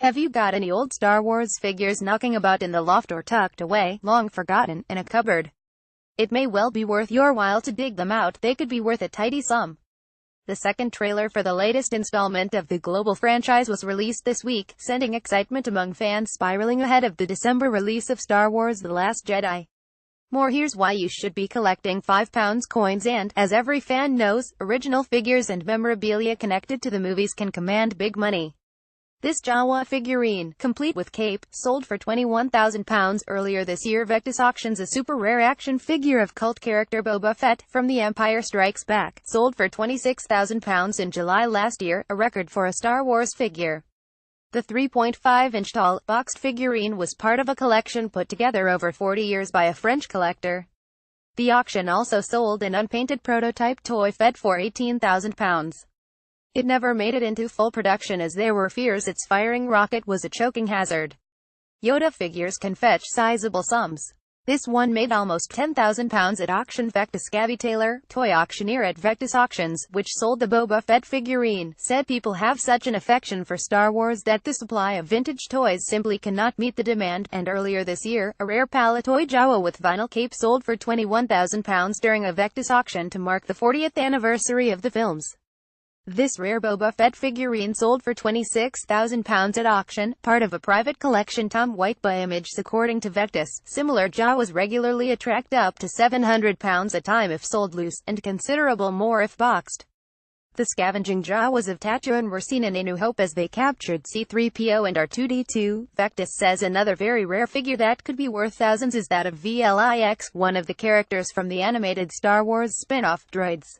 Have you got any old Star Wars figures knocking about in the loft or tucked away, long forgotten, in a cupboard? It may well be worth your while to dig them out. They could be worth a tidy sum. The second trailer for the latest installment of the global franchise was released this week, sending excitement among fans spiraling ahead of the December release of Star Wars The Last Jedi. Here's why you should be collecting £5 coins and, as every fan knows, original figures and memorabilia connected to the movies can command big money. This Jawa figurine, complete with cape, sold for £21,000 earlier this year. Vectis auctions a super rare action figure of cult character Boba Fett from The Empire Strikes Back, sold for £26,000 in July last year, a record for a Star Wars figure. The 3.5-inch tall, boxed figurine was part of a collection put together over 40 years by a French collector. The auction also sold an unpainted prototype toy Fett for £18,000. It never made it into full production as there were fears its firing rocket was a choking hazard. Yoda figures can fetch sizable sums. This one made almost £10,000 at auction. Vectis Gabby Taylor, toy auctioneer at Vectis Auctions, which sold the Boba Fett figurine, said people have such an affection for Star Wars that the supply of vintage toys simply cannot meet the demand, and earlier this year, a rare Palatoy Jawa with vinyl cape sold for £21,000 during a Vectis auction to mark the 40th anniversary of the films. This rare Boba Fett figurine sold for £26,000 at auction, part of a private collection Tom White by Image. According to Vectis, similar Jawas regularly attract up to £700 a time if sold loose, and considerable more if boxed. The scavenging Jawas of Tatooine were seen in A New Hope as they captured C-3PO and R2-D2. Vectis says another very rare figure that could be worth thousands is that of VLIX, one of the characters from the animated Star Wars spin-off, Droids.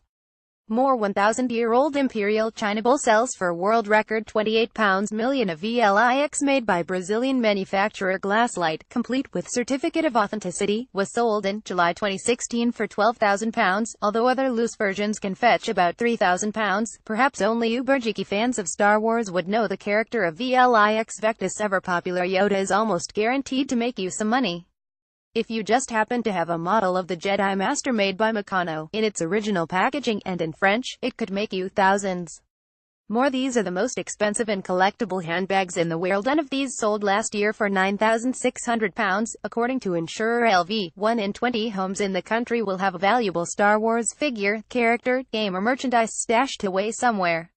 More 1,000-year-old Imperial China bull sells for world record £28 million. A VLIX made by Brazilian manufacturer Glasslight, complete with certificate of authenticity, was sold in July 2016 for £12,000, although other loose versions can fetch about £3,000. Perhaps only uber-geeky fans of Star Wars would know the character of VLIX. Vectis' ever-popular Yoda is almost guaranteed to make you some money. If you just happen to have a model of the Jedi Master made by Meccano, in its original packaging and in French, it could make you thousands more. These are the most expensive and collectible handbags in the world. None of these sold last year for £9,600. According to insurer LV, 1 in 20 homes in the country will have a valuable Star Wars figure, character, game or merchandise stashed away somewhere.